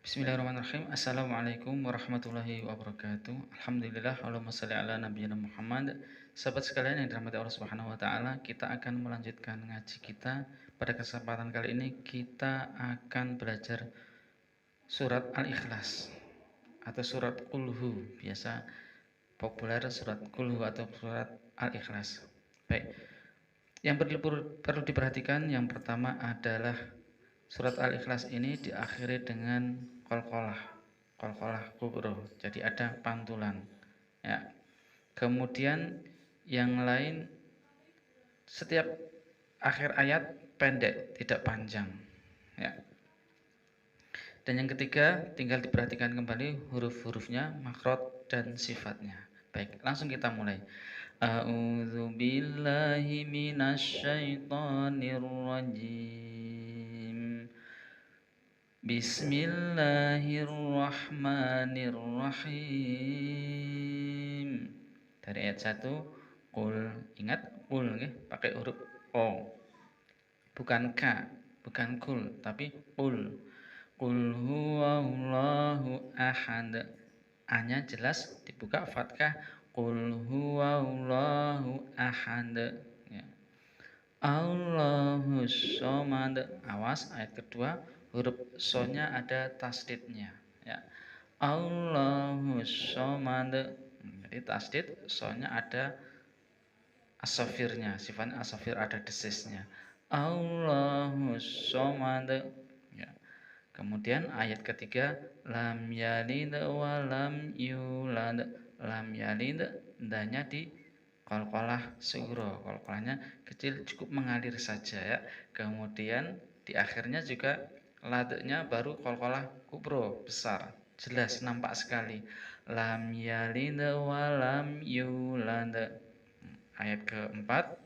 Bismillahirrahmanirrahim. Assalamualaikum warahmatullahi wabarakatuh. Alhamdulillah, Allahumma shalli ala nabiyina Muhammad. Sahabat sekalian yang dirahmati Allah Subhanahu wa taala, kita akan melanjutkan ngaji kita. Pada kesempatan kali ini kita akan belajar surat Al-Ikhlas atau surat Qulhu, biasa populer surat Qulhu atau surat Al-Ikhlas. Baik. Yang perlu diperhatikan yang pertama adalah surat Al-Ikhlas ini diakhiri dengan qalqalah kubro. Jadi ada pantulan. Ya. Kemudian yang lain setiap akhir ayat pendek, tidak panjang. Ya. Dan yang ketiga tinggal diperhatikan kembali huruf-hurufnya, makhraj dan sifatnya. Baik, langsung kita mulai. A'udzu billahi minasyaitonir rajim. Bismillahirrahmanirrahim. Dari ayat 1, qul, ingat qul nggih, pakai huruf O. Bukan K, bukan kul, tapi qul. Qul huwallahu ahad. A-nya jelas dibuka fathah. Qul huwallahu ahad. Ya. Allahus somad. Awas, ayat kedua huruf so-nya ada tasdidnya. Ya. Allahus somad. Jadi tasdid, so-nya ada asofirnya, sifatnya asofir, ada desisnya. Allahus somad. Ya. Kemudian ayat ketiga, lam yalid wa lam yulad. Lam yalid, ndanya di qalqalah sugro, qalqalahnya kecil, cukup mengalir saja ya. Kemudian di akhirnya juga ladnya baru qalqalah kubro, besar, jelas, nampak sekali. Lam yalid wa lam yulad. Ayat keempat,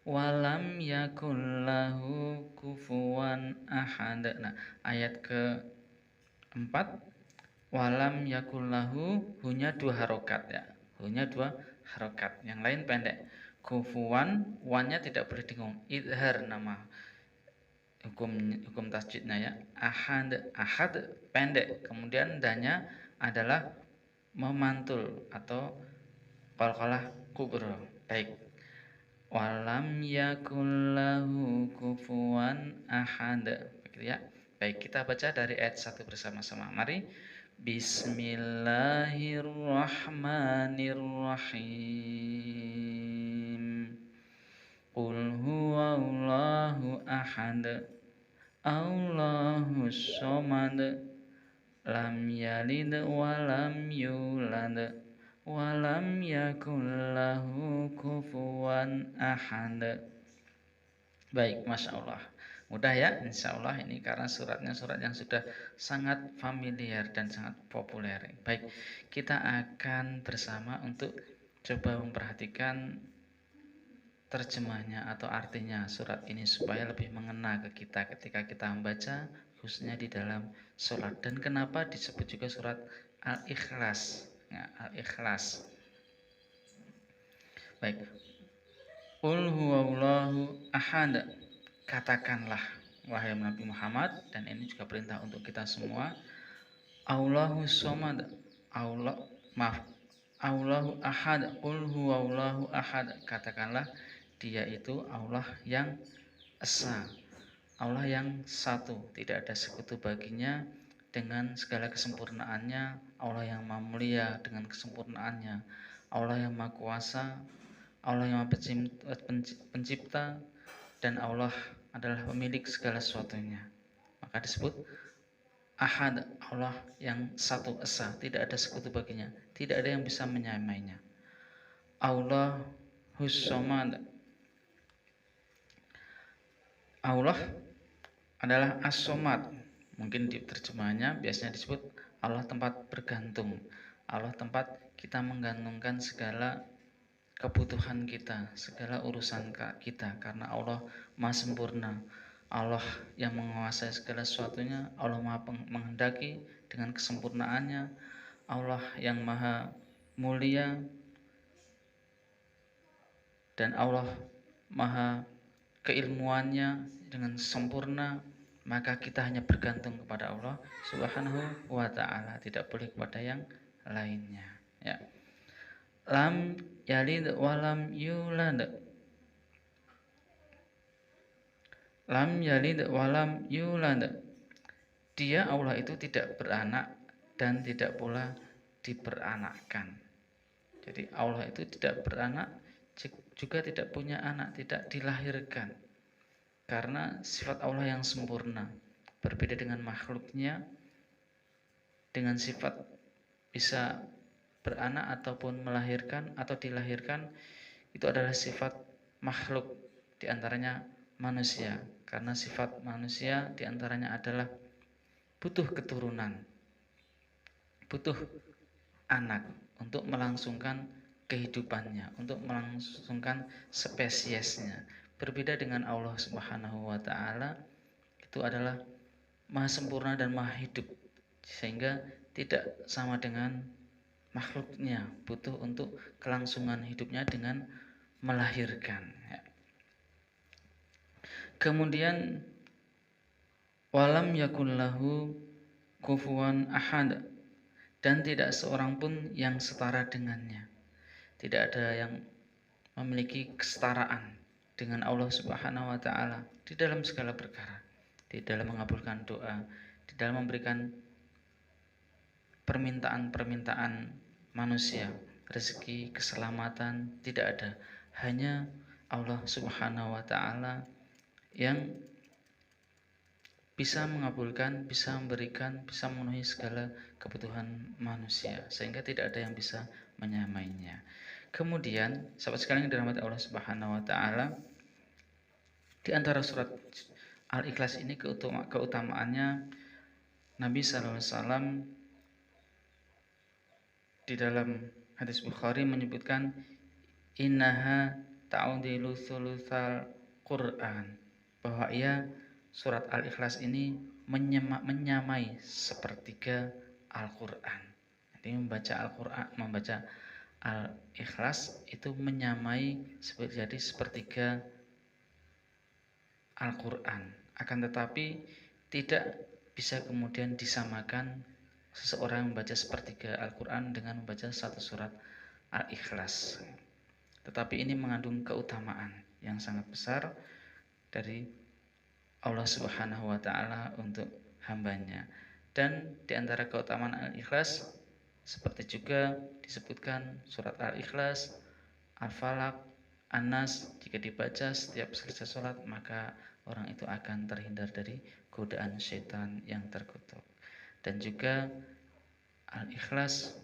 walam yakullahu kufuwan ahad. Nah, ayat keempat, walam yakullahu, hunya 2 harokat ya, hunya 2 harokat, yang lain pendek. Kufuwan, wannya tidak boleh dengung, idhar nama hukum tasjidnya ya. Ahad pendek, kemudian danya adalah memantul atau qalqalah kubro. Baik, walam yakullahu kufuwan ahad, begitu ya. Baik, kita baca dari ayat 1 bersama-sama. Mari. Bismillahirrahmanirrahim. Qul huwallahu ahad. Allahus somad. Lam yalid wa lam yulad. Walam yakullahu kufuwan ahad. Baik, Masya Allah. Mudah ya, insya Allah ini karena suratnya surat yang sudah sangat familiar dan sangat populer. Baik, kita akan bersama untuk coba memperhatikan terjemahnya atau artinya surat ini supaya lebih mengena ke kita ketika kita membaca, khususnya di dalam sholat. Dan kenapa disebut juga surat Al-Ikhlas? Ya, Al-Ikhlas. Baik. Qul huwallahu ahad. Katakanlah wahai Nabi Muhammad, dan ini juga perintah untuk kita semua. Allahus somad. Allahu ahad. Qul huwallahu ahad. Katakanlah dia itu Allah yang esa, Allah yang satu, tidak ada sekutu baginya dengan segala kesempurnaannya. Allah yang maha mulia dengan kesempurnaannya. Allah yang maha kuasa, Allah yang maha pencipta, dan Allah adalah pemilik segala sesuatunya. Maka disebut ahad, Allah yang satu esa, tidak ada sekutu baginya, tidak ada yang bisa menyamainya. Allahus somad. Allah adalah as-somad. Mungkin di terjemahannya biasanya disebut Allah tempat bergantung, Allah tempat kita menggantungkan segala kebutuhan kita, segala urusan kita, karena Allah maha sempurna, Allah yang menguasai segala sesuatunya, Allah maha menghendaki dengan kesempurnaannya, Allah yang maha mulia, dan Allah maha keilmuannya dengan sempurna. maka kita hanya bergantung kepada Allah Subhanahu wa taala, tidak boleh kepada yang lainnya. Ya. Lam yalid walam yulad. Lam yalid walam yulad. Dia Allah itu tidak beranak dan tidak pula diperanakkan. Jadi Allah itu tidak beranak, juga tidak punya anak, tidak dilahirkan. Karena sifat Allah yang sempurna, berbeda dengan makhluknya, dengan sifat bisa beranak ataupun melahirkan atau dilahirkan, itu adalah sifat makhluk, diantaranya manusia. Karena sifat manusia diantaranya adalah butuh keturunan, butuh anak untuk melangsungkan kehidupannya, untuk melangsungkan spesiesnya. Berbeda dengan Allah Subhanahu wa taala, itu adalah maha sempurna dan maha hidup, sehingga tidak sama dengan makhluknya, butuh untuk kelangsungan hidupnya dengan melahirkan. Kemudian walam yakullahu kufuwan ahad, dan tidak seorang pun yang setara dengannya. Tidak ada yang memiliki kesetaraan dengan Allah Subhanahu wa taala di dalam segala perkara, di dalam mengabulkan doa, di dalam memberikan permintaan-permintaan manusia, rezeki, keselamatan, tidak ada. Hanya Allah Subhanahu wa taala yang bisa mengabulkan, bisa memberikan, bisa memenuhi segala kebutuhan manusia, sehingga tidak ada yang bisa menyamainya. Kemudian, sahabat sekalian yang dirahmati Allah Subhanahu wa taala, di antara surat Al-Ikhlas ini keutamaannya, Nabi sallallahu alaihi wasallam di dalam hadis Bukhari menyebutkan innaha ta'udilu thulutsal Quran, bahwa ia surat Al-Ikhlas ini menyamai sepertiga Al-Quran. Jadi membaca Al-Ikhlas itu menyamai jadi sepertiga Al-Quran. Akan tetapi tidak bisa kemudian disamakan seseorang membaca sepertiga Al-Quran dengan membaca satu surat Al-Ikhlas. Tetapi ini mengandung keutamaan yang sangat besar dari Allah Subhanahu wa taala untuk hambanya. Dan di antara keutamaan Al-Ikhlas, seperti juga disebutkan surat Al-Ikhlas, Al-Falaq, An-Nas, jika dibaca setiap selesai sholat, maka orang itu akan terhindar dari godaan syaitan yang terkutuk. Dan juga Al-Ikhlas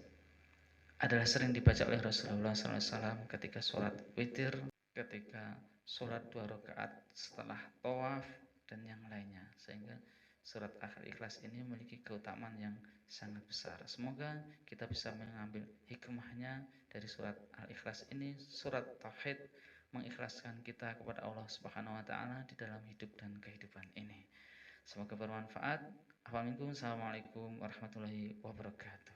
adalah sering dibaca oleh Rasulullah SAW ketika sholat witir, ketika sholat 2 rakaat setelah tawaf, dan yang lainnya, sehingga surat Al-Ikhlas ini memiliki keutamaan yang sangat besar. Semoga kita bisa mengambil hikmahnya dari surat Al-Ikhlas ini, surat tauhid, mengikhlaskan kita kepada Allah Subhanahu wa taala di dalam hidup dan kehidupan ini. Semoga bermanfaat. Assalamualaikum warahmatullahi wabarakatuh.